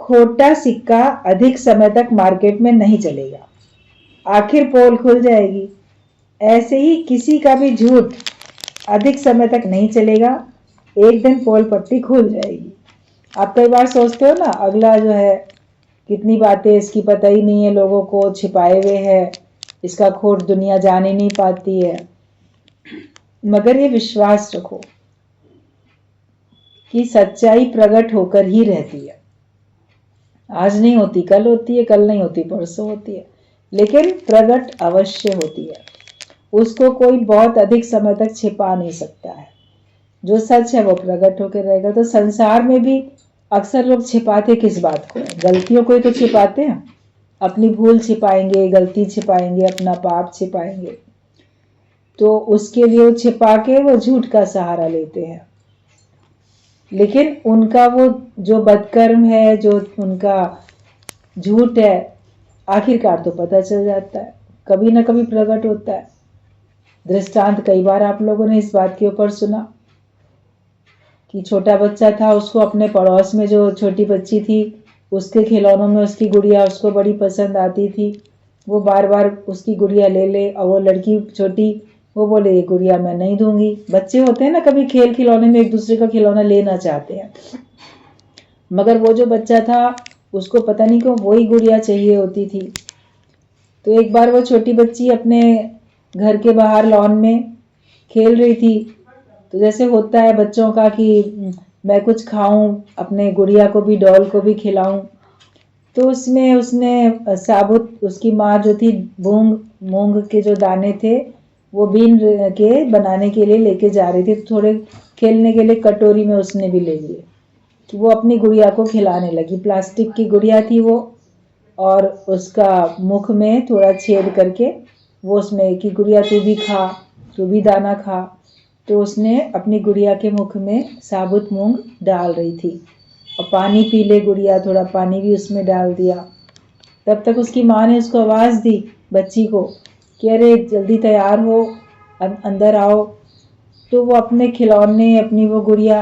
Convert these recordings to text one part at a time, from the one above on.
खोटा सिक्का अधिक समय तक मार्केट में नहीं चलेगा, आखिर पोल खुल जाएगी। ऐसे ही किसी का भी झूठ अधिक समय तक नहीं चलेगा, एक दिन पोल पट्टी खुल जाएगी। आप कई बार सोचते हो ना, अगला जो है कितनी बातें इसकी पता ही नहीं है, लोगों को छिपाए हुए है, इसका खोट दुनिया जान ही नहीं पाती है। मगर ये विश्वास रखो कि सच्चाई प्रकट होकर ही रहती है। आज नहीं होती कल होती है, कल नहीं होती परसों होती है, लेकिन प्रकट अवश्य होती है। उसको कोई बहुत अधिक समय तक छिपा नहीं सकता है। जो सच है वो प्रकट होकर रहेगा। तो संसार में भी अक्सर लोग छिपाते किस बात को है? गलतियों को ही तो छिपाते हैं। अपनी भूल छिपाएंगे, गलती छिपाएंगे, अपना पाप छिपाएंगे, तो उसके लिए वो छिपा के वो झूठ का सहारा लेते हैं। लेकिन उनका वो जो बदकर्म है, जो उनका झूठ है, आखिरकार तो पता चल जाता है, कभी ना कभी प्रकट होता है। दृष्टांत कई बार आप लोगों ने इस बात के ऊपर सुना कि छोटा बच्चा था, उसको अपने पड़ोस में जो छोटी बच्ची थी, उसके खिलौनों में उसकी गुड़िया उसको बड़ी पसंद आती थी। वो बार बार उसकी गुड़िया ले ले, और वो लड़की छोटी वो बोले ये गुड़िया मैं नहीं दूंगी। बच्चे होते हैं ना, कभी खेल खिलौने में एक दूसरे का खिलौना लेना चाहते हैं, मगर वो जो बच्चा था उसको पता नहीं क्यों वही गुड़िया चाहिए होती थी। तो एक बार वो छोटी बच्ची अपने घर के बाहर लॉन में खेल रही थी, तो जैसे होता है बच्चों का कि मैं कुछ खाऊं, अपने गुड़िया को भी, डॉल को भी खिलाऊं, तो उसमें उसने साबुत, उसकी माँ जो थी, मूंग के जो दाने थे वो बीन के बनाने के लिए लेके जा रही थी। थोड़े खेलने के लिए कटोरी में उसने भी ले लिए, कि वो अपनी गुड़िया को खिलाने लगी। प्लास्टिक की गुड़िया थी वो, और उसका मुख में थोड़ा छेद करके वो उसमें कि गुड़िया तू भी खा, तू भी दाना खा। तो उसने अपनी गुड़िया के मुख में साबुत मूंग डाल रही थी, और पानी पी ले गुड़िया, थोड़ा पानी भी उसमें डाल दिया। तब तक उसकी माँ ने उसको आवाज़ दी बच्ची को कि अरे जल्दी तैयार हो, अंदर आओ। तो वो अपने खिलौने, अपनी वो गुड़िया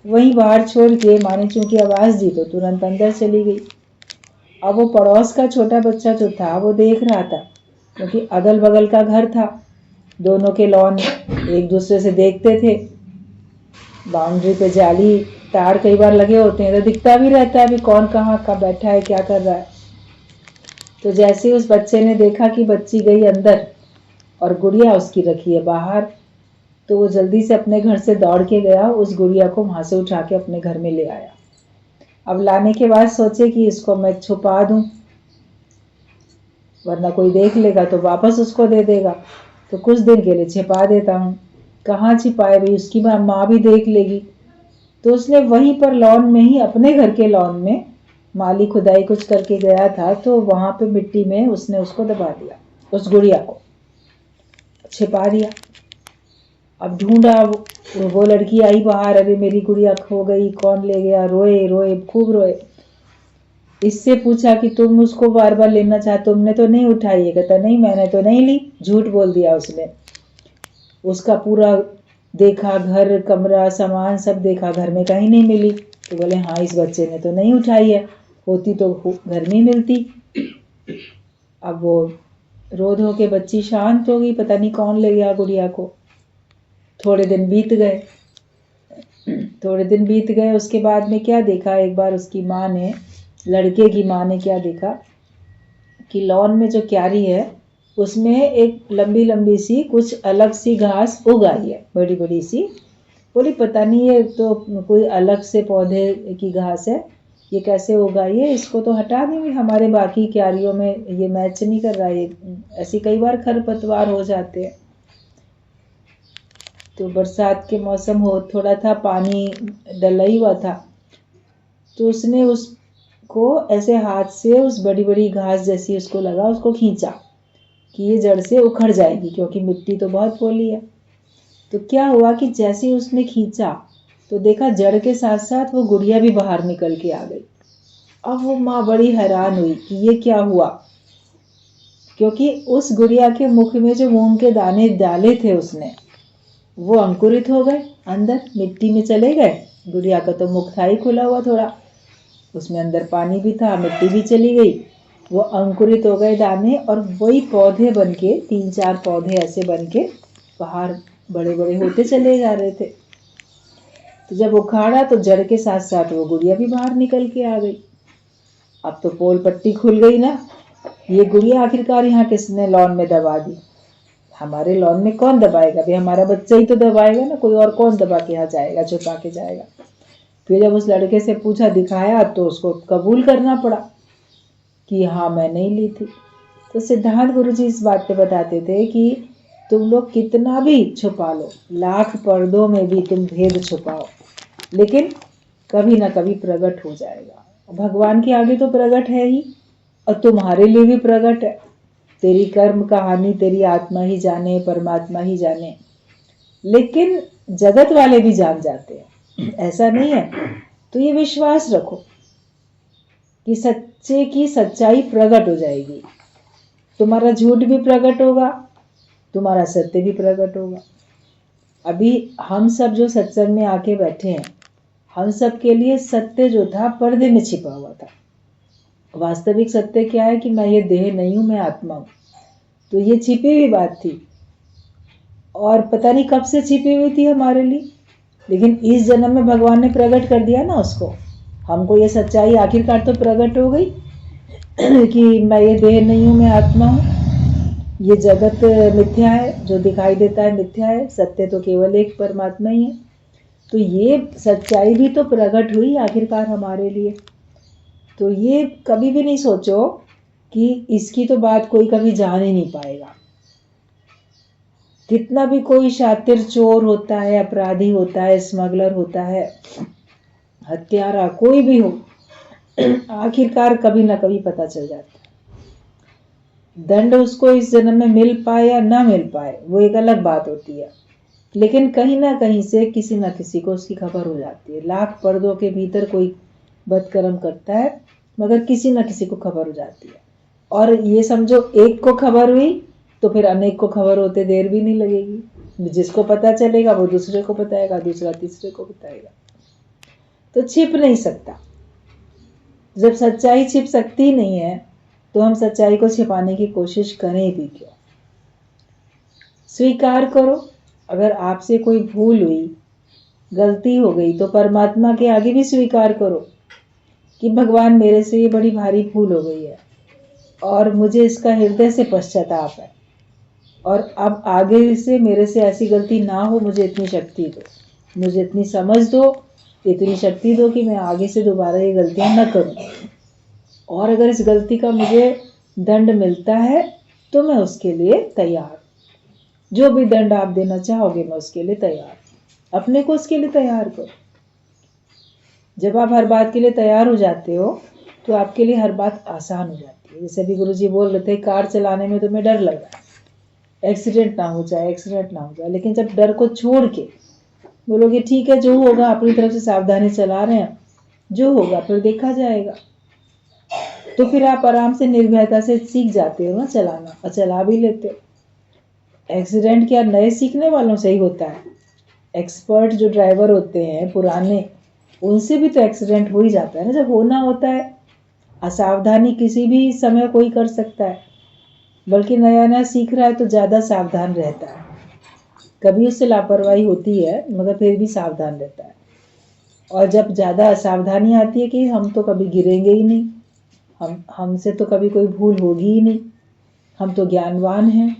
वहीं बाहर छोड़ के, माँ ने चूंकि आवाज़ दी तो तुरंत अंदर चली गई। अब वो पड़ोस का छोटा बच्चा जो था वो देख रहा था, क्योंकि अगल बगल का घर था, दोनों के लॉन एक दूसरे से देखते थे। बाउंड्री पे जाली तार कई बार लगे होते हैं, तो दिखता भी रहता है अभी कौन कहाँ का बैठा है, क्या कर रहा है। तो जैसे ही उस बच्चे ने देखा कि बच्ची गई अंदर और गुड़िया उसकी रखी है बाहर, तो वो जल्दी से अपने घर से दौड़ के गया, उस गुड़िया को वहां से उठा के अपने घर में ले आया। अब लाने के बाद सोचे कि इसको मैं छुपा दूं, वरना कोई देख लेगा तो वापस उसको दे देगा, तो कुछ दिन के लिए छिपा देता हूँ। कहाँ छिपाए भाई, उसकी माँ भी देख लेगी। तो उसने वहीं पर लॉन में ही, अपने घर के लॉन में, माली खुदाई कुछ करके गया था, तो वहां पे मिट्टी में उसने उसको दबा दिया, उस गुड़िया को छिपा दिया। अब ढूंढा, वो लड़की आई बाहर, अरे मेरी गुड़िया खो गई, कौन ले गया, रोए रोए, खूब रोए। इससे पूछा कि तुम उसको बार बार लेना चाहते, तुमने तो नहीं उठाई है? कहता नहीं मैंने तो नहीं ली, झूठ बोल दिया उसने। उसका पूरा देखा, घर कमरा सामान सब देखा, घर में कहीं नहीं मिली। तो बोले हाँ इस बच्चे ने तो नहीं उठाई है, होती तो घर में मिलती। अब वो रो धो के बच्ची शांत हो गई, पता नहीं कौन ले गया गुड़िया को। थोड़े दिन बीत गए, उसके बाद में क्या देखा, एक बार उसकी माँ ने, लड़के की माँ ने क्या देखा कि लॉन में जो क्यारी है उसमें एक लंबी लंबी सी कुछ अलग सी घास उग आई है, बड़ी बड़ी सी। बोली पता नहीं ये तो कोई अलग से पौधे की घास है, ये कैसे उगाई है, इसको तो हटा देंगे, हमारे बाकी क्यारियों में ये मैच नहीं कर रहा है। ऐसी कई बार खरपतवार हो जाते हैं। तो बरसात के मौसम हो थोड़ा था, पानी डला ही हुआ था, तो उसने उसको ऐसे हाथ से, उस बड़ी बड़ी घास जैसी उसको लगा, उसको खींचा कि ये जड़ से उखड़ जाएगी, क्योंकि मिट्टी तो बहुत पोली है। तो क्या हुआ कि जैसे ही उसने खींचा तो देखा जड़ के साथ साथ वो गुड़िया भी बाहर निकल के आ गई। अब वो माँ बड़ी हैरान हुई कि ये क्या हुआ, क्योंकि उस गुड़िया के मुख में जो मूंग के दाने डाले थे उसने, वो अंकुरित हो गए, अंदर मिट्टी में चले गए। गुड़िया का तो मुख था ही खुला हुआ थोड़ा, उसमें अंदर पानी भी था, मिट्टी भी चली गई, वो अंकुरित हो गए दाने, और वही पौधे बन के 3-4 पौधे ऐसे बन के बाहर बड़े बड़े होते चले जा रहे थे। तो जब उखाड़ा तो जड़ के साथ साथ वो गुड़िया भी बाहर निकल के आ गई। अब तो पोल पट्टी खुल गई ना, ये गुड़िया आखिरकार यहाँ किसने लॉन में दबा दी? हमारे लॉन में कौन दबाएगा भाई? हमारा बच्चा ही तो दबाएगा ना, कोई और कौन दबा के यहाँ जाएगा, छुपा के जाएगा? फिर जब उस लड़के से पूछा, दिखाया, तो उसको कबूल करना पड़ा कि हाँ मैं नहीं ली थी। तो सिद्धांत गुरुजी इस बात पे बताते थे कि तुम लोग कितना भी छुपा लो, लाख पर्दों में भी तुम भेद छुपाओ, लेकिन कभी ना कभी प्रकट हो जाएगा। भगवान के आगे तो प्रकट है ही, और तुम्हारे लिए भी प्रकट है। तेरी कर्म कहानी तेरी आत्मा ही जाने, परमात्मा ही जाने, लेकिन जगत वाले भी जान जाते हैं, ऐसा नहीं है। तो ये विश्वास रखो कि सच्चे की सच्चाई प्रकट हो जाएगी। तुम्हारा झूठ भी प्रकट होगा, तुम्हारा सत्य भी प्रकट होगा। अभी हम सब जो सत्संग में आके बैठे हैं, हम सब के लिए सत्य जो था पर्दे में छिपा हुआ था। वास्तविक सत्य क्या है कि मैं ये देह नहीं हूं, मैं आत्मा हूं। तो ये छिपी हुई बात थी, और पता नहीं कब से छिपी हुई थी हमारे लिए, लेकिन इस जन्म में भगवान ने प्रकट कर दिया ना उसको। हमको ये सच्चाई आखिरकार तो प्रकट हो गई कि मैं ये देह नहीं हूं, मैं आत्मा हूं। ये जगत मिथ्या है, जो दिखाई देता है मिथ्या है, सत्य तो केवल एक परमात्मा ही है। तो ये सच्चाई भी तो प्रकट हुई आखिरकार हमारे लिए। तो ये कभी भी नहीं सोचो कि इसकी तो बात कोई कभी जान ही नहीं पाएगा। कितना भी कोई शातिर चोर होता है, अपराधी होता है, स्मगलर होता है, हत्यारा कोई भी हो, आखिरकार कभी ना कभी पता चल जाता है। दंड उसको इस जन्म में मिल पाए या ना मिल पाए, वो एक अलग बात होती है, लेकिन कहीं ना कहीं से किसी ना किसी को उसकी खबर हो जाती है। लाख पर्दों के भीतर कोई बदकर्म करता है, मगर किसी ना किसी को खबर हो जाती है। और ये समझो, एक को खबर हुई तो फिर अनेक को खबर होते देर भी नहीं लगेगी। जिसको पता चलेगा वो दूसरे को बताएगा, दूसरा तीसरे को बताएगा। तो छिप नहीं सकता। जब सच्चाई छिप सकती नहीं है, तो हम सच्चाई को छिपाने की कोशिश करें भी क्यों? स्वीकार करो, अगर आपसे कोई भूल हुई, गलती हो गई, तो परमात्मा के आगे भी स्वीकार करो कि भगवान मेरे से ये बड़ी भारी भूल हो गई है, और मुझे इसका हृदय से पश्चाताप है, और अब आगे से मेरे से ऐसी गलती ना हो। मुझे इतनी शक्ति दो, मुझे इतनी समझ दो, इतनी शक्ति दो कि मैं आगे से दोबारा ये गलतियां न करूं। और अगर इस गलती का मुझे दंड मिलता है तो मैं उसके लिए तैयार, जो भी दंड आप देना चाहोगे मैं उसके लिए तैयार। अपने को उसके लिए तैयार करो। जब आप हर बात के लिए तैयार हो जाते हो तो आपके लिए हर बात आसान हो जाती है। जैसे अभी गुरुजी बोल रहे थे, कार चलाने में तुम्हें डर लग रहा है, एक्सीडेंट ना हो जाए, एक्सीडेंट ना हो जाए, लेकिन जब डर को छोड़ के बोलोगे ठीक है जो होगा, अपनी तरफ से सावधानी चला रहे हैं, जो होगा फिर देखा जाएगा, तो फिर आप आराम से निर्भयता से सीख जाते हो ना चलाना, और चला भी लेते हो। एक्सीडेंट क्या नए सीखने वालों से ही होता है। एक्सपर्ट जो ड्राइवर होते हैं पुराने, उनसे भी तो एक्सीडेंट हो ही जाता है ना जब होना होता है। असावधानी किसी भी समय कोई कर सकता है, बल्कि नया नया सीख रहा है तो ज़्यादा सावधान रहता है। कभी उससे लापरवाही होती है मगर फिर भी सावधान रहता है। और जब ज़्यादा असावधानी आती है कि हम तो कभी गिरेंगे ही नहीं, हमसे तो कभी कोई भूल होगी ही नहीं, हम तो ज्ञानवान हैं,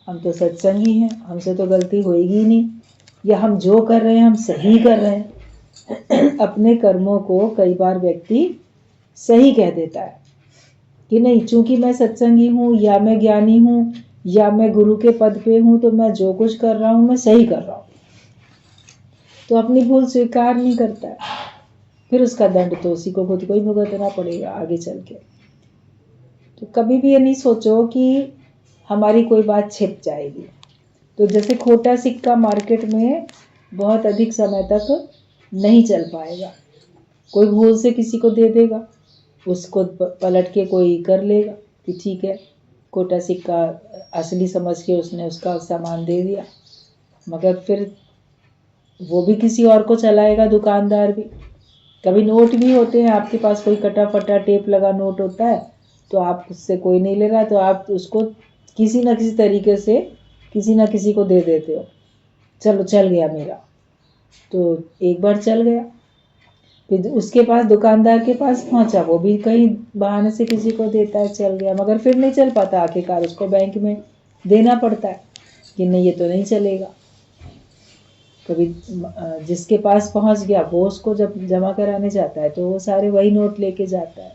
हम तो सत्संगी हैं, हमसे तो गलती होएगी ही नहीं, या हम जो कर रहे हैं हम सही कर रहे हैं। अपने कर्मों को कई बार व्यक्ति सही कह देता है कि नहीं, चूंकि मैं सत्संगी हूँ, या मैं ज्ञानी हूँ, या मैं गुरु के पद पे हूँ, तो मैं जो कुछ कर रहा हूँ मैं सही कर रहा हूँ। तो अपनी भूल स्वीकार नहीं करता है, फिर उसका दंड तो उसी को खुद को ही भुगतना पड़ेगा आगे चल के। तो कभी भी ये नहीं सोचो कि हमारी कोई बात छिप जाएगी। तो जैसे खोटा सिक्का मार्केट में बहुत अधिक समय तक नहीं चल पाएगा, कोई भूल से किसी को दे देगा, उसको पलट के कोई कर लेगा कि ठीक है, खोटा सिक्का असली समझ के उसने उसका सामान दे दिया, मगर फिर वो भी किसी और को चलाएगा, दुकानदार भी। कभी नोट भी होते हैं, आपके पास कोई कटा फटा टेप लगा नोट होता है, तो आप उससे कोई नहीं ले रहा, तो आप उसको किसी न किसी तरीके से किसी न किसी को दे देते हो, चलो चल गया मेरा। तो एक बार चल गया, फिर उसके पास दुकानदार के पास पहुंचा, वो भी कहीं बहाने से किसी को देता है, चल गया, मगर फिर नहीं चल पाता, आखिरकार उसको बैंक में देना पड़ता है कि नहीं ये तो नहीं चलेगा। कभी जिसके पास पहुंच गया वो उसको जब जमा कराने जाता है तो वो सारे वही नोट लेके जाता है,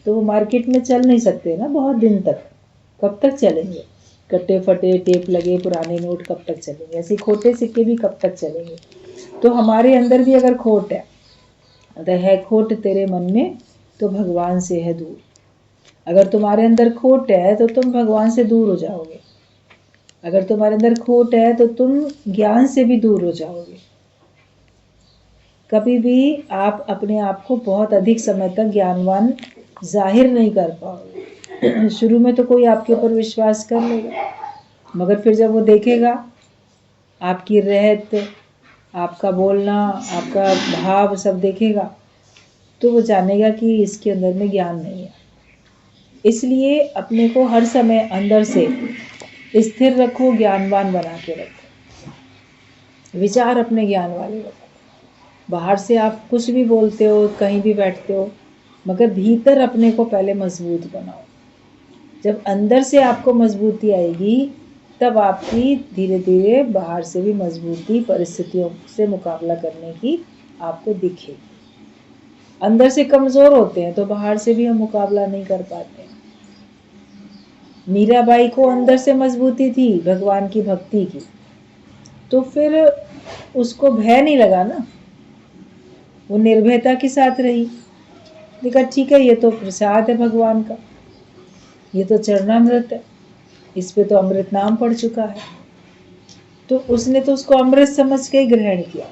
तो वो मार्केट में चल नहीं सकते ना बहुत दिन तक। कब तक चलेंगे? कट्टे फटे टेप लगे पुराने नोट कब तक चलेंगे? ऐसे खोटे सिक्के भी कब तक चलेंगे? तो हमारे अंदर भी अगर खोट है खोट तेरे मन में तो भगवान से है दूर। अगर तुम्हारे अंदर खोट है तो तुम भगवान से दूर हो जाओगे। अगर तुम्हारे अंदर खोट है तो तुम ज्ञान से भी दूर हो जाओगे। कभी भी आप अपने आप को बहुत अधिक समय तक ज्ञानवान जाहिर नहीं कर पाओगे। शुरू में तो कोई आपके ऊपर विश्वास कर लेगा, मगर फिर जब वो देखेगा आपकी रहत, आपका बोलना, आपका भाव सब देखेगा, तो वो जानेगा कि इसके अंदर में ज्ञान नहीं है। इसलिए अपने को हर समय अंदर से स्थिर रखो, ज्ञानवान बना के रखो, विचार अपने ज्ञान वाले रखो। बाहर से आप कुछ भी बोलते हो, कहीं भी बैठते हो, मगर भीतर अपने को पहले मजबूत बनाओ। जब अंदर से आपको मजबूती आएगी तब आपकी धीरे धीरे बाहर से भी मजबूती, परिस्थितियों से मुकाबला करने की आपको दिखेगी। अंदर से कमजोर होते हैं तो बाहर से भी हम मुकाबला नहीं कर पाते। मीराबाई को अंदर से मजबूती थी भगवान की भक्ति की, तो फिर उसको भय नहीं लगा ना, वो निर्भयता के साथ रही। देखा ठीक है ये तो प्रसाद है भगवान का, ये तो चरणामृत है, इस पे तो अमृत नाम पड़ चुका है, तो उसने तो उसको अमृत समझ के ही ग्रहण किया।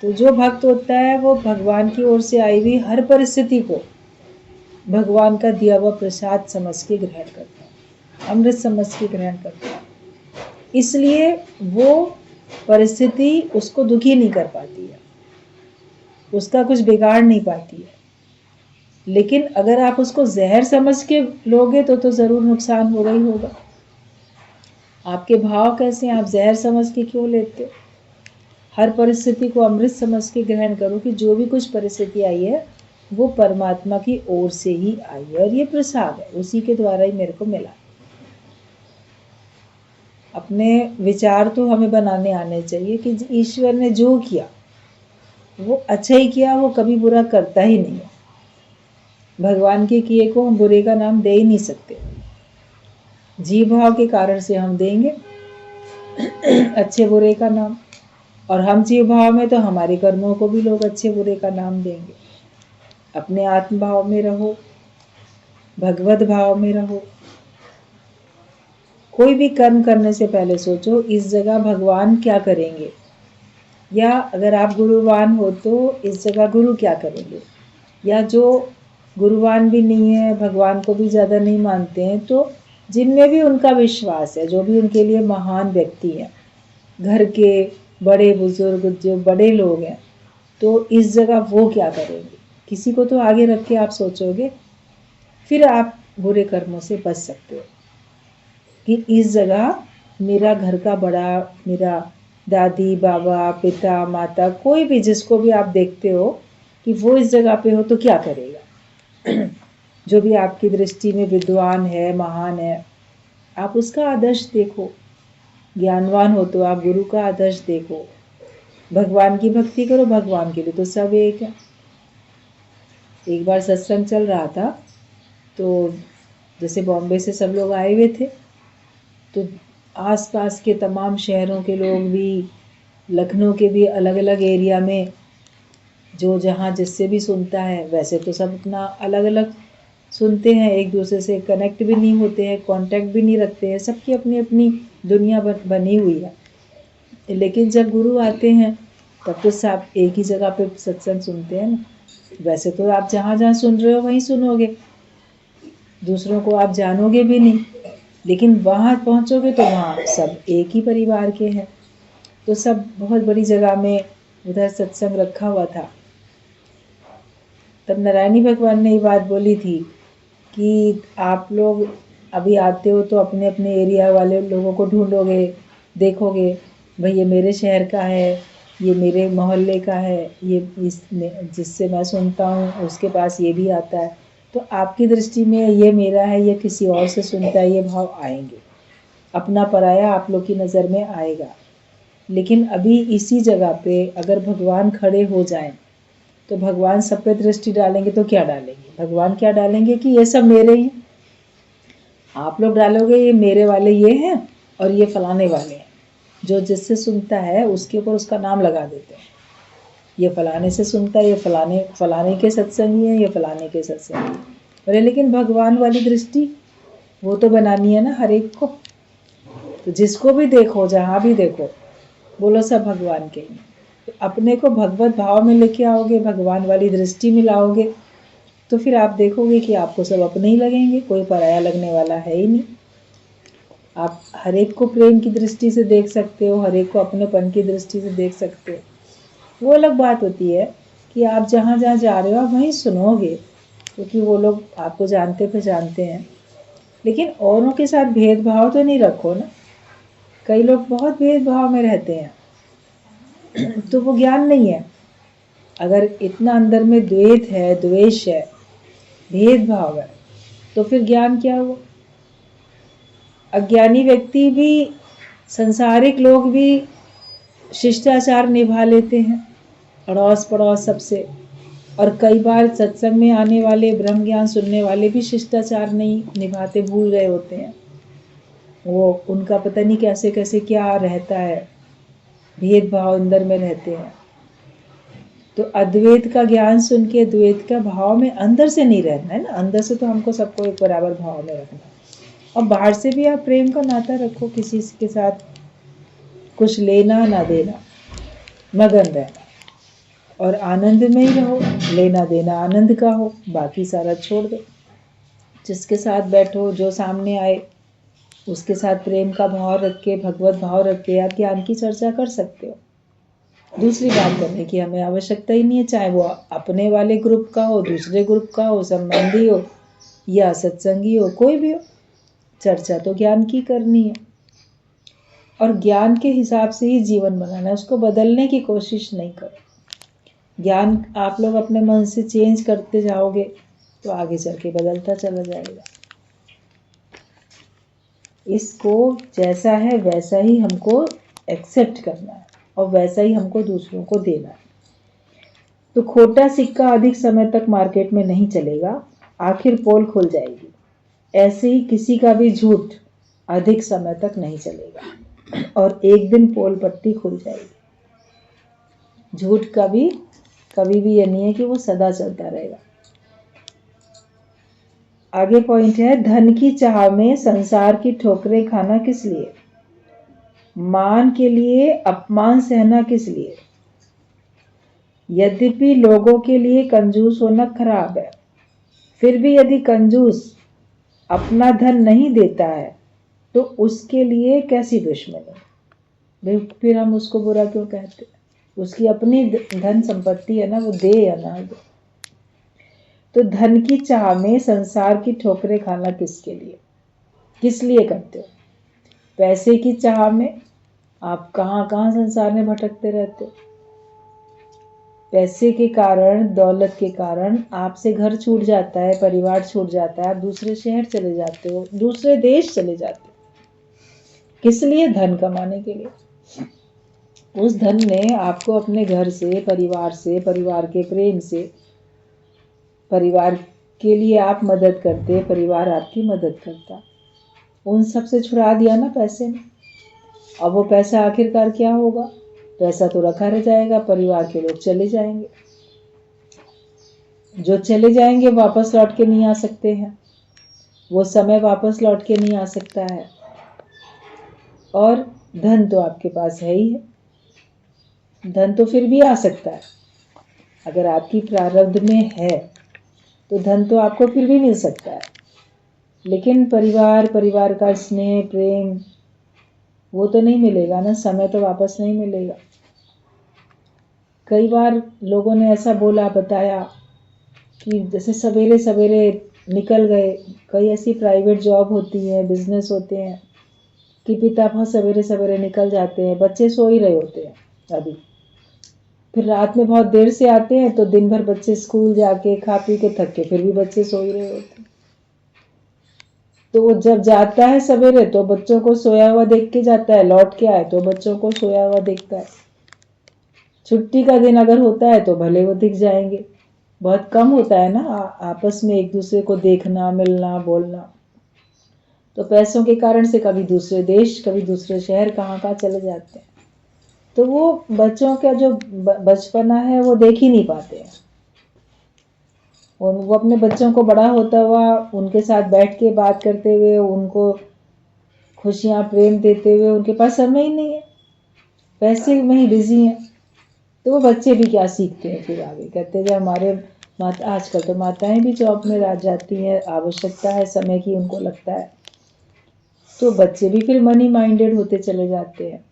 तो जो भक्त होता है वो भगवान की ओर से आई हुई हर परिस्थिति को भगवान का दिया हुआ प्रसाद समझ के ग्रहण करता है, अमृत समझ के ग्रहण करता है। इसलिए वो परिस्थिति उसको दुखी नहीं कर पाती है, उसका कुछ बिगाड़ नहीं पाती है। लेकिन अगर आप उसको जहर समझ के लोगे तो जरूर नुकसान होगा ही होगा। आपके भाव कैसे हैं? आप जहर समझ के क्यों लेते हो? हर परिस्थिति को अमृत समझ के ग्रहण करो कि जो भी कुछ परिस्थिति आई है वो परमात्मा की ओर से ही आई है और ये प्रसाद है, उसी के द्वारा ही मेरे को मिला। अपने विचार तो हमें बनाने आने चाहिए कि ईश्वर ने जो किया वो अच्छा ही किया, वो कभी बुरा करता ही नहीं है। भगवान के किए को हम बुरे का नाम दे ही नहीं सकते। जीव भाव के कारण से हम देंगे अच्छे बुरे का नाम, और हम जीव भाव में तो हमारे कर्मों को भी लोग अच्छे बुरे का नाम देंगे। अपने आत्म भाव में रहो, भगवत भाव में रहो। कोई भी कर्म करने से पहले सोचो इस जगह भगवान क्या करेंगे, या अगर आप गुरुवान हो तो इस जगह गुरु क्या करेंगे। या जो गुरुवान भी नहीं है, भगवान को भी ज़्यादा नहीं मानते हैं, तो जिनमें भी उनका विश्वास है, जो भी उनके लिए महान व्यक्ति हैं, घर के बड़े बुजुर्ग जो बड़े लोग हैं, तो इस जगह वो क्या करेंगे, किसी को तो आगे रख के आप सोचोगे, फिर आप बुरे कर्मों से बच सकते हो। कि इस जगह मेरा घर का बड़ा, मेरा दादी बाबा पिता माता, कोई भी जिसको भी आप देखते हो कि वो इस जगह पे हो तो क्या करेगा। जो भी आपकी दृष्टि में विद्वान है, महान है, आप उसका आदर्श देखो। ज्ञानवान हो तो आप गुरु का आदर्श देखो। भगवान की भक्ति करो, भगवान के लिए तो सब एक है। एक बार सत्संग चल रहा था, तो जैसे बॉम्बे से सब लोग आए हुए थे, तो आसपास के तमाम शहरों के लोग भी, लखनऊ के भी अलग अलग एरिया में, जो जहाँ जिससे भी सुनता है, वैसे तो सब अपना अलग अलग सुनते हैं, एक दूसरे से कनेक्ट भी नहीं होते हैं, कांटेक्ट भी नहीं रखते हैं, सबकी अपनी अपनी दुनिया बनी हुई है। लेकिन जब गुरु आते हैं तब तो सब एक ही जगह पे सत्संग सुनते हैं ना। वैसे तो आप जहाँ जहाँ सुन रहे हो वहीं सुनोगे, दूसरों को आप जानोगे भी नहीं, लेकिन वहाँ पहुँचोगे तो वहाँ सब एक ही परिवार के हैं। तो सब बहुत बड़ी जगह में उधर सत्संग रखा हुआ था, तब नारायणी भगवान ने ये बात बोली थी कि आप लोग अभी आते हो तो अपने अपने एरिया वाले लोगों को ढूंढोगे, देखोगे भाई ये मेरे शहर का है, ये मेरे मोहल्ले का है, ये जिससे मैं सुनता हूँ उसके पास ये भी आता है, तो आपकी दृष्टि में ये मेरा है, ये किसी और से सुनता है, ये भाव आएंगे, अपना पराया आप लोग की नज़र में आएगा। लेकिन अभी इसी जगह पे अगर भगवान खड़े हो जाएं तो भगवान सब पे दृष्टि डालेंगे तो क्या डालेंगे? भगवान क्या डालेंगे कि ये सब मेरे ही। आप लोग डालोगे ये मेरे वाले ये हैं और ये फलाने वाले हैं। जो जिससे सुनता है उसके ऊपर उसका नाम लगा देते हैं, ये फलाने से सुनता है, ये फलाने फलाने के सत्संगी है, ये फलाने के सत्संगी। बोले लेकिन भगवान वाली दृष्टि वो तो बनानी है ना हर एक को। तो जिसको भी देखो, जहाँ भी देखो, बोलो सब भगवान के ही। अपने को भगवत भाव में लेके आओगे, भगवान वाली दृष्टि में लाओगे, तो फिर आप देखोगे कि आपको सब अपने ही लगेंगे, कोई पराया लगने वाला है ही नहीं। आप हर एक को प्रेम की दृष्टि से देख सकते हो, हर एक को अपनेपन की दृष्टि से देख सकते हो। वो अलग बात होती है कि आप जहाँ जहाँ जा रहे हो आप वहीं सुनोगे, क्योंकि वो लोग आपको जानते पहचानते हैं। लेकिन औरों के साथ भेदभाव तो नहीं रखो ना। कई लोग बहुत भेदभाव में रहते हैं तो वो ज्ञान नहीं है। अगर इतना अंदर में द्वेष है, द्वेष है, भेदभाव है, तो फिर ज्ञान क्या हुआ? अज्ञानी व्यक्ति भी, संसारिक लोग भी शिष्टाचार निभा लेते हैं अड़ोस पड़ोस सबसे, और कई बार सत्संग में आने वाले, ब्रह्म ज्ञान सुनने वाले भी शिष्टाचार नहीं निभाते, भूल गए होते हैं। वो उनका पता नहीं कैसे कैसे क्या रहता है, भेदभाव अंदर में रहते हैं। तो अद्वैत का ज्ञान सुन के द्वैत का भाव में अंदर से नहीं रहना है ना। अंदर से तो हमको सबको एक बराबर भाव में रखना, और बाहर से भी आप प्रेम का नाता रखो, किसी के साथ कुछ लेना ना देना, मगन रहना और आनंद में ही रहो। लेना देना आनंद का हो, बाकी सारा छोड़ दो। जिसके साथ बैठो, जो सामने आए उसके साथ प्रेम का भाव रख के, भगवत भाव रख के आप ज्ञान की चर्चा कर सकते हो। दूसरी बात करने की हमें आवश्यकता ही नहीं है, चाहे वो अपने वाले ग्रुप का हो, दूसरे ग्रुप का हो, संबंधी हो या सत्संगी हो, कोई भी हो। चर्चा तो ज्ञान की करनी है और ज्ञान के हिसाब से ही जीवन बनाना है, उसको बदलने की कोशिश नहीं करो। ज्ञान आप लोग अपने मन से चेंज करते जाओगे तो आगे चल के बदलता चला जाएगा। इसको जैसा है वैसा ही हमको एक्सेप्ट करना है और वैसा ही हमको दूसरों को देना है। तो खोटा सिक्का अधिक समय तक मार्केट में नहीं चलेगा, आखिर पोल खुल जाएगी। ऐसे ही किसी का भी झूठ अधिक समय तक नहीं चलेगा और एक दिन पोल पट्टी खुल जाएगी। झूठ कभी भी ये नहीं है कि वो सदा चलता रहेगा। आगे पॉइंट है, धन की चाह में संसार की ठोकरें खाना किस लिए? मान के लिए, अपमान सहना किस लिए? यद्यपि लोगों के लिए कंजूस होना खराब है, फिर भी यदि कंजूस अपना धन नहीं देता है तो उसके लिए कैसी दुश्मनी? फिर हम उसको बुरा क्यों कहते? उसकी अपनी धन संपत्ति है ना, वो दे या ना दे। तो धन की चाह में संसार की ठोकरें खाना किसके लिए, किस लिए करते हो? पैसे की चाह में आप कहाँ कहाँ संसार में भटकते रहते हो। पैसे के कारण, दौलत के कारण आपसे घर छूट जाता है, परिवार छूट जाता है, आप दूसरे शहर चले जाते हो, दूसरे देश चले जाते हो। किस लिए? धन कमाने के लिए। उस धन ने आपको अपने घर से, परिवार के प्रेम से, परिवार के लिए आप मदद करते, परिवार आपकी मदद करता, उन सब से छुड़ा दिया ना पैसे ने। अब वो पैसा आखिरकार क्या होगा? पैसा तो रखा रह जाएगा, परिवार के लोग चले जाएंगे, जो चले जाएंगे वापस लौट के नहीं आ सकते हैं, वो समय वापस लौट के नहीं आ सकता है। और धन तो आपके पास है ही है, धन तो फिर भी आ सकता है। अगर आपकी प्रारब्ध में है तो धन तो आपको फिर भी मिल सकता है, लेकिन परिवार का स्नेह, प्रेम वो तो नहीं मिलेगा ना, समय तो वापस नहीं मिलेगा। कई बार लोगों ने ऐसा बोला, बताया कि जैसे सवेरे सवेरे निकल गए। कई ऐसी प्राइवेट जॉब होती है, बिजनेस होते हैं कि पिता बहुत सवेरे सवेरे निकल जाते हैं, बच्चे सो ही रहे होते हैं अभी। फिर रात में बहुत देर से आते हैं तो दिन भर बच्चे स्कूल जाके खा पी के थक के फिर भी बच्चे सो ही रहे होते हैं। तो वो जब जाता है सवेरे तो बच्चों को सोया हुआ देख के जाता है, लौट के आए तो बच्चों को सोया हुआ देखता है। छुट्टी का दिन अगर होता है तो भले वो दिख जाएंगे। बहुत कम होता है ना आपस में एक दूसरे को देखना, मिलना, बोलना। तो पैसों के कारण से कभी दूसरे देश, कभी दूसरे शहर, कहाँ कहाँ चले जाते हैं। तो वो बच्चों का जो बचपना है वो देख ही नहीं पाते हैं। और वो अपने बच्चों को बड़ा होता हुआ उनके साथ बैठ के बात करते हुए, उनको खुशियाँ प्रेम देते हुए उनके पास समय ही नहीं है, पैसे में ही बिजी हैं। तो वो बच्चे भी क्या सीखते हैं फिर आगे, कहते हैं हमारे माता, आजकल तो माताएं भी जॉब में रह जाती हैं, आवश्यकता है समय की उनको लगता है। तो बच्चे भी फिर मनी माइंडेड होते चले जाते हैं।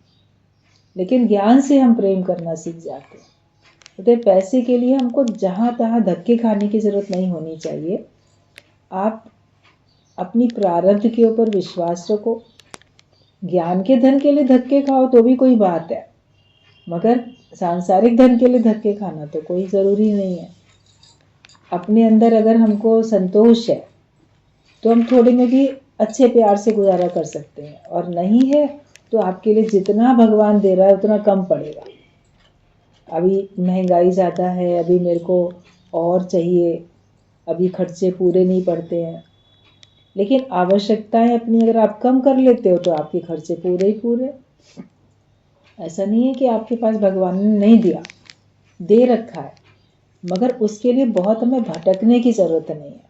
लेकिन ज्ञान से हम प्रेम करना सीख जाते हैं। तो पैसे के लिए हमको जहाँ तहाँ धक्के खाने की जरूरत नहीं होनी चाहिए। आप अपनी प्रारब्ध के ऊपर विश्वास रखो। ज्ञान के धन के लिए धक्के खाओ तो भी कोई बात है, मगर सांसारिक धन के लिए धक्के खाना तो कोई ज़रूरी नहीं है। अपने अंदर अगर हमको संतोष है तो हम थोड़े में भी अच्छे प्यार से गुजारा कर सकते हैं, और नहीं है तो आपके लिए जितना भगवान दे रहा है उतना कम पड़ेगा। अभी महंगाई ज़्यादा है, अभी मेरे को और चाहिए, अभी खर्चे पूरे नहीं पड़ते हैं। लेकिन आवश्यकताएं अपनी अगर आप कम कर लेते हो तो आपके खर्चे पूरे ही पूरे। ऐसा नहीं है कि आपके पास भगवान ने नहीं दिया, दे रखा है, मगर उसके लिए बहुत हमें भटकने की ज़रूरत नहीं है।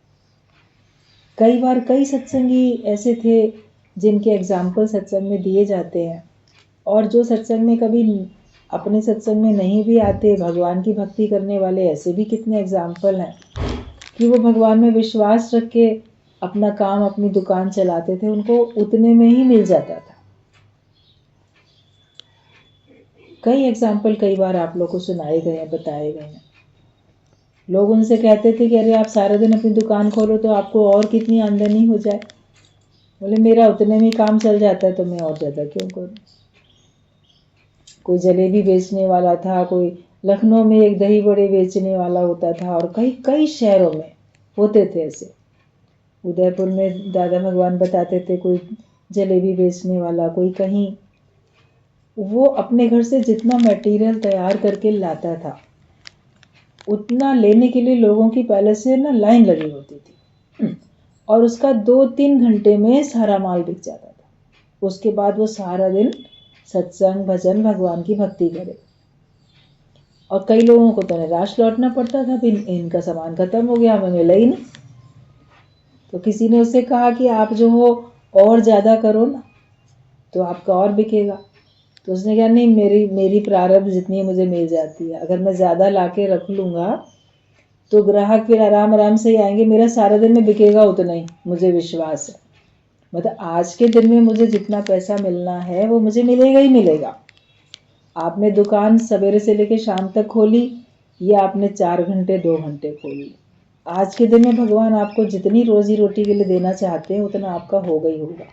कई बार कई सत्संगी ऐसे थे जिनके एग्जाम्पल सत्संग में दिए जाते हैं, और जो सत्संग में कभी अपने सत्संग में नहीं भी आते, भगवान की भक्ति करने वाले ऐसे भी कितने एग्जाम्पल हैं कि वो भगवान में विश्वास रख के अपना काम, अपनी दुकान चलाते थे, उनको उतने में ही मिल जाता था। कई एग्जाम्पल कई बार आप लोग को सुनाए गए हैं, बताए गए हैं। लोग उनसे कहते थे कि अरे आप सारा दिन अपनी दुकान खोलो तो आपको और कितनी आमदनी हो जाए। बोले मेरा उतने में काम चल जाता है तो मैं और ज़्यादा क्यों करूँ। कोई जलेबी बेचने वाला था, कोई लखनऊ में एक दही बड़े बेचने वाला होता था, और कई कई शहरों में होते थे ऐसे। उदयपुर में दादा भगवान बताते थे कोई जलेबी बेचने वाला, कोई कहीं। वो अपने घर से जितना मटेरियल तैयार करके लाता था उतना लेने के लिए लोगों की पहले से ना लाइन लगी होती थी, और उसका 2-3 घंटे में सारा माल बिक जाता था। उसके बाद वो सारा दिन सत्संग, भजन, भगवान की भक्ति करे। और कई लोगों को तो निराश लौटना पड़ता था, फिर इनका सामान खत्म हो गया, हमें मिला ही नहीं। तो किसी ने उससे कहा कि आप जो हो और ज़्यादा करो ना तो आपका और बिकेगा। तो उसने कहा नहीं, मेरी प्रारब्ध जितनी मुझे मिल जाती है, अगर मैं ज़्यादा ला के रख लूँगा तो ग्राहक फिर आराम आराम से ही आएंगे, मेरा सारा दिन में बिकेगा उतना ही, मुझे विश्वास है। मतलब आज के दिन में मुझे जितना पैसा मिलना है वो मुझे मिलेगा ही मिलेगा। आपने दुकान सवेरे से लेकर शाम तक खोली या आपने 4 घंटे 2 घंटे खोली, आज के दिन में भगवान आपको जितनी रोजी रोटी के लिए देना चाहते हैं उतना आपका होगा ही होगा।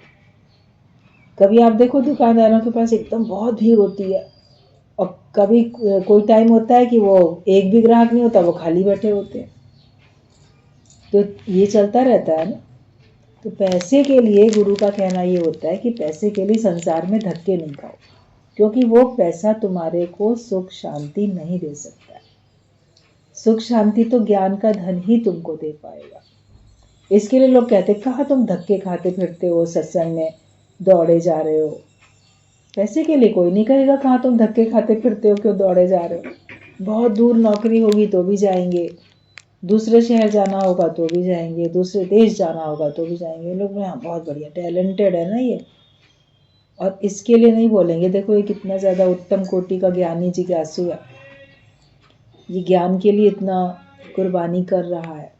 कभी आप देखो दुकानदारों के पास एकदम बहुत भीड़ होती है, और कभी कोई टाइम होता है कि वो एक भी ग्राहक नहीं होता, वो खाली बैठे होते हैं। तो ये चलता रहता है ना। तो पैसे के लिए गुरु का कहना ये होता है कि पैसे के लिए संसार में धक्के नहीं खाओ, क्योंकि वो पैसा तुम्हारे को सुख शांति नहीं दे सकता है। सुख शांति तो ज्ञान का धन ही तुमको दे पाएगा। इसके लिए लोग कहते कहाँ तुम धक्के खाते फिरते हो, सत्संग में दौड़े जा रहे हो। पैसे के लिए कोई नहीं कहेगा कहाँ तुम धक्के खाते फिरते हो, क्यों दौड़े जा रहे हो। बहुत दूर नौकरी होगी तो भी जाएंगे, दूसरे शहर जाना होगा तो भी जाएंगे, दूसरे देश जाना होगा तो भी जाएंगे। लोग हाँ बहुत बढ़िया, टैलेंटेड है ना ये। और इसके लिए नहीं बोलेंगे देखो ये कितना ज़्यादा उत्तम कोटि का ज्ञानी जिज्ञासु है, ये ज्ञान के लिए इतना कुर्बानी कर रहा है।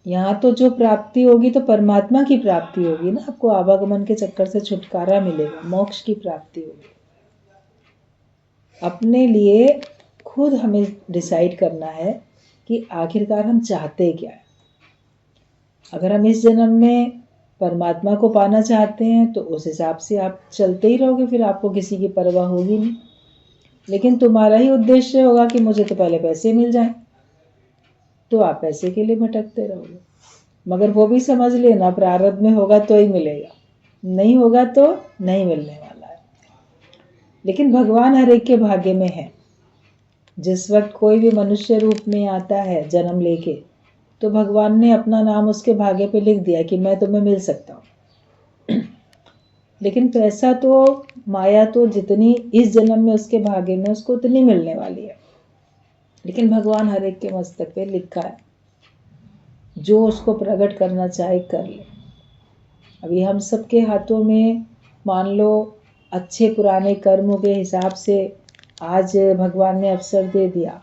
यहाँ तो जो प्राप्ति होगी तो परमात्मा की प्राप्ति होगी ना, आपको आवागमन के चक्कर से छुटकारा मिलेगा, मोक्ष की प्राप्ति होगी। अपने लिए खुद हमें डिसाइड करना है कि आखिरकार हम चाहते क्या है। अगर हम इस जन्म में परमात्मा को पाना चाहते हैं तो उस हिसाब से आप चलते ही रहोगे, फिर आपको किसी की परवाह होगी नहीं। लेकिन तुम्हारा ही उद्देश्य होगा कि मुझे तो पहले पैसे मिल जाएं, तो आप पैसे के लिए भटकते रहोगे। मगर वो भी समझ लेना, प्रारब्ध में होगा तो ही मिलेगा, नहीं होगा तो नहीं मिलने वाला है। लेकिन भगवान हर एक के भाग्य में है। जिस वक्त कोई भी मनुष्य रूप में आता है जन्म लेके, तो भगवान ने अपना नाम उसके भाग्य पे लिख दिया कि मैं तुम्हें मिल सकता हूँ। लेकिन पैसा तो, माया तो जितनी इस जन्म में उसके भाग्य में, उसको उतनी मिलने वाली है। लेकिन भगवान हर एक के मस्तक पे लिखा है, जो उसको प्रकट करना चाहे कर ले। अभी हम सबके हाथों में मान लो अच्छे पुराने कर्मों के हिसाब से आज भगवान ने अवसर दे दिया,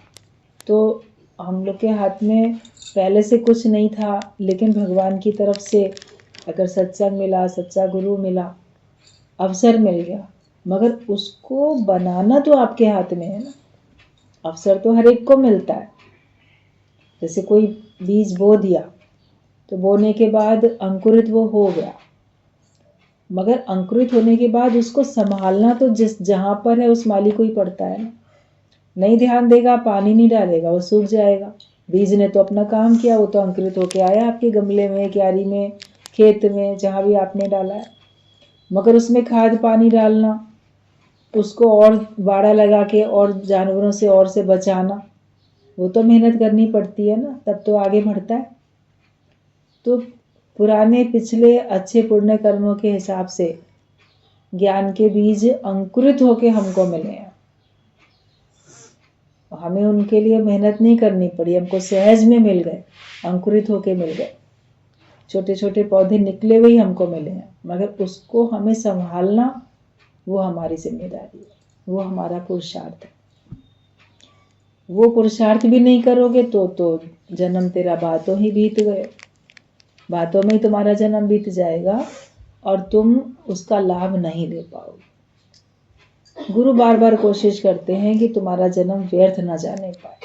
तो हम लोग के हाथ में पहले से कुछ नहीं था, लेकिन भगवान की तरफ से अगर सत्संग मिला, सच्चा गुरु मिला, अवसर मिल गया, मगर उसको बनाना तो आपके हाथ में है ना। अवसर तो हर एक को मिलता है। जैसे कोई बीज बो दिया, तो बोने के बाद अंकुरित वो हो गया, मगर अंकुरित होने के बाद उसको संभालना तो जिस जहाँ पर है उस माली को ही पड़ता है ना। नहीं ध्यान देगा, पानी नहीं डालेगा, वो सूख जाएगा। बीज ने तो अपना काम किया, वो तो अंकुरित होके आया आपके गमले में, क्यारी में, खेत में, जहाँ भी आपने डाला है। मगर उसमें खाद पानी डालना, उसको और बाड़ा लगा के और जानवरों से और से बचाना, वो तो मेहनत करनी पड़ती है ना, तब तो आगे बढ़ता है। तो पुराने पिछले अच्छे पुण्य कर्मों के हिसाब से ज्ञान के बीज अंकुरित होके हमको मिले हैं। हमें उनके लिए मेहनत नहीं करनी पड़ी, हमको सहज में मिल गए, अंकुरित होके मिल गए। छोटे छोटे पौधे निकले हुए ही हमको मिले हैं, मगर उसको हमें संभालना वो हमारी जिम्मेदारी है, वो हमारा पुरुषार्थ है। वो पुरुषार्थ भी नहीं करोगे तो जन्म तेरा बातों ही बीत गए, बातों में ही तुम्हारा जन्म बीत जाएगा और तुम उसका लाभ नहीं ले पाओगे। गुरु बार बार कोशिश करते हैं कि तुम्हारा जन्म व्यर्थ न जाने पाए।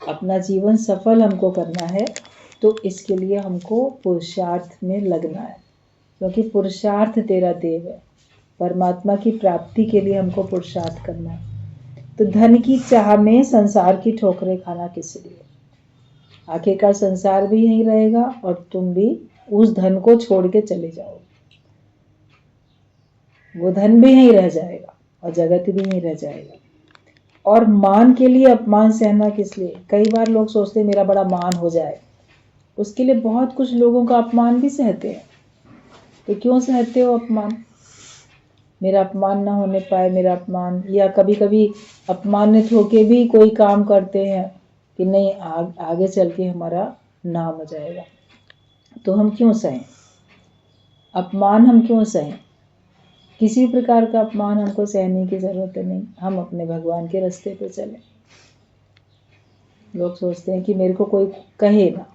अपना जीवन सफल हमको करना है, तो इसके लिए हमको पुरुषार्थ में लगना है, क्योंकि पुरुषार्थ तेरा देव है। परमात्मा की प्राप्ति के लिए हमको पुरुषार्थ करना है। तो धन की चाह में संसार की ठोकरें खाना किस लिए? आखिरकार संसार भी यहीं रहेगा और तुम भी उस धन को छोड़ के चले जाओगे। वो धन भी यहीं रह जाएगा और जगत भी यहीं रह जाएगा। और मान के लिए अपमान सहना किस लिए? कई बार लोग सोचते हैं मेरा बड़ा मान हो जाए, उसके लिए बहुत कुछ लोगों का अपमान भी सहते हैं। तो क्यों सहते हो अपमान? मेरा अपमान ना होने पाए, मेरा अपमान, या कभी कभी अपमानित होके भी कोई काम करते हैं कि नहीं आगे चल के हमारा नाम हो जाएगा, तो हम क्यों सहें? अपमान हम क्यों सहें? किसी प्रकार का अपमान हमको सहने की जरूरत नहीं। हम अपने भगवान के रास्ते पे चलें। लोग सोचते हैं कि मेरे को कोई कहे ना,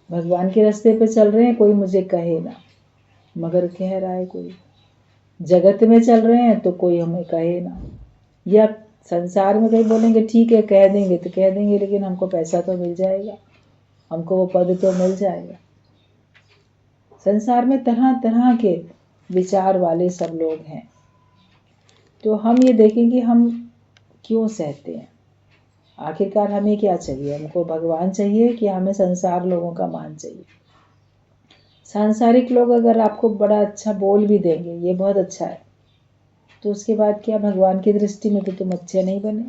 भगवान के रास्ते पे चल रहे हैं, कोई मुझे कहे ना, मगर कह रहा है कोई। जगत में चल रहे हैं तो कोई हमें कहे ना, या संसार में कहीं बोलेंगे ठीक है कह देंगे तो कह देंगे, लेकिन हमको पैसा तो मिल जाएगा, हमको वो पद तो मिल जाएगा। संसार में तरह तरह के विचार वाले सब लोग हैं। तो हम ये देखें कि हम क्यों सहते हैं। आखिरकार हमें क्या चाहिए? हमको भगवान चाहिए कि हमें संसार लोगों का मान चाहिए? सांसारिक लोग अगर आपको बड़ा अच्छा बोल भी देंगे, ये बहुत अच्छा है, तो उसके बाद क्या भगवान की दृष्टि में तो तुम अच्छे नहीं बने?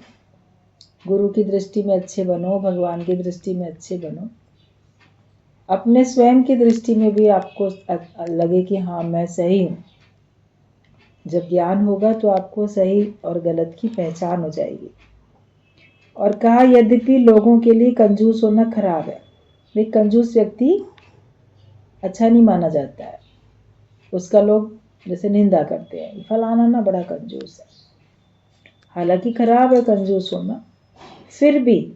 गुरु की दृष्टि में अच्छे बनो, भगवान की दृष्टि में अच्छे बनो, अपने स्वयं की दृष्टि में भी आपको लगे कि हाँ मैं सही हूँ। जब ज्ञान होगा तो आपको सही और गलत की पहचान हो जाएगी। और कहा यद्यपि लोगों के लिए कंजूस होना खराब है, लेकिन कंजूस व्यक्ति अच्छा नहीं माना जाता है। उसका लोग जैसे निंदा करते हैं, फलाना ना बड़ा कंजूस है। हालांकि खराब है कंजूस होना, फिर भी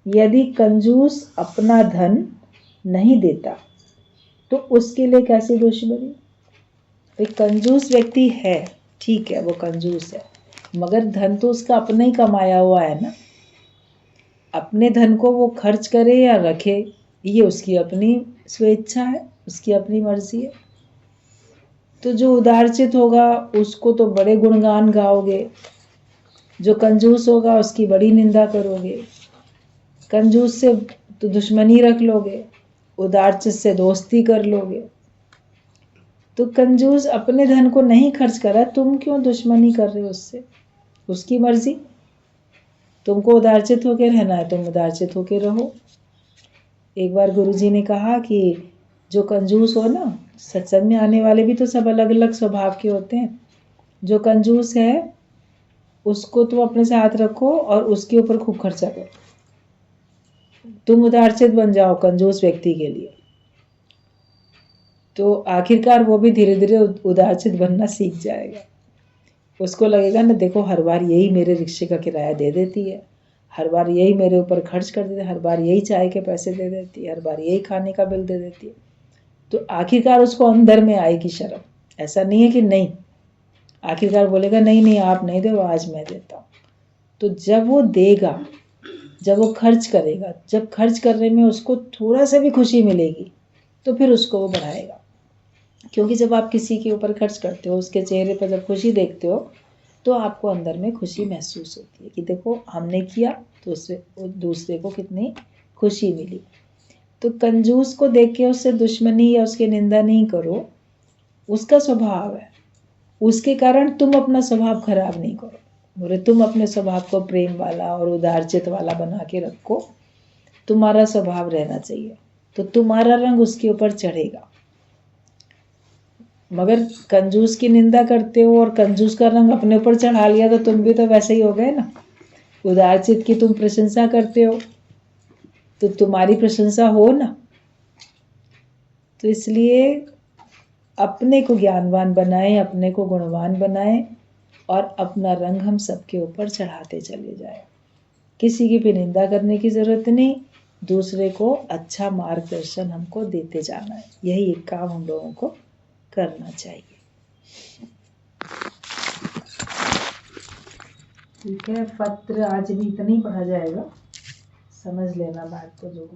यदि कंजूस अपना धन नहीं देता तो उसके लिए कैसी दुश्मनी? एक कंजूस व्यक्ति है, ठीक है वो कंजूस है, मगर धन तो उसका अपना ही कमाया हुआ है ना। अपने धन को वो खर्च करे या रखे, ये उसकी अपनी स्वेच्छा है, उसकी अपनी मर्जी है। तो जो उदारचित होगा उसको तो बड़े गुणगान गाओगे, जो कंजूस होगा उसकी बड़ी निंदा करोगे। कंजूस से तो दुश्मनी रख लोगे, उदारचित से दोस्ती कर लोगे। तो कंजूस अपने धन को नहीं खर्च करा, तुम क्यों दुश्मनी कर रहे हो उससे? उसकी मर्जी। तुमको उदारचित होके रहना है, तुम उदारचित होके रहो। एक बार गुरुजी ने कहा कि जो कंजूस हो ना, सत्संग में आने वाले भी तो सब अलग अलग स्वभाव के होते हैं। जो कंजूस है उसको तुम अपने साथ रखो और उसके ऊपर खूब खर्चा करो। तुम उदारचित बन जाओ कंजूस व्यक्ति के लिए, तो आखिरकार वो भी धीरे धीरे उदारचित बनना सीख जाएगा। उसको लगेगा ना, देखो हर बार यही मेरे रिक्शे का किराया दे देती है, हर बार यही मेरे ऊपर खर्च कर देती है, हर बार यही चाय के पैसे दे देती है, हर बार यही खाने का बिल दे देती है। तो आखिरकार उसको अंदर में आएगी शर्म। ऐसा नहीं है कि नहीं, आखिरकार बोलेगा नहीं नहीं आप नहीं दो, आज मैं देता हूँ। तो जब वो देगा, जब वो खर्च करेगा, जब खर्च करने में उसको थोड़ा सा भी खुशी मिलेगी तो फिर उसको वो बढ़ाएगा। क्योंकि जब आप किसी के ऊपर खर्च करते हो, उसके चेहरे पर जब खुशी देखते हो तो आपको अंदर में खुशी महसूस होती है कि देखो हमने किया तो उससे दूसरे को कितनी खुशी मिली। तो कंजूस को देख के उससे दुश्मनी या उसकी निंदा नहीं करो, उसका स्वभाव है, उसके कारण तुम अपना स्वभाव खराब नहीं करो। बोले तुम अपने स्वभाव को प्रेम वाला और उदारचित वाला बना के रखो, तुम्हारा स्वभाव रहना चाहिए, तो तुम्हारा रंग उसके ऊपर चढ़ेगा। मगर कंजूस की निंदा करते हो और कंजूस का रंग अपने ऊपर चढ़ा लिया तो तुम भी तो वैसे ही हो गए ना। उदारचित की तुम प्रशंसा करते हो तो तुम्हारी प्रशंसा हो ना। तो इसलिए अपने को ज्ञानवान बनाएं, अपने को गुणवान बनाएं और अपना रंग हम सबके ऊपर चढ़ाते चले जाएं। किसी की भी निंदा करने की जरूरत नहीं, दूसरे को अच्छा मार्गदर्शन हमको देते जाना है। यही एक काम हम लोगों को करना चाहिए। ठीक है, पत्र आज भी इतना ही पढ़ा जाएगा, समझ लेना बात को जो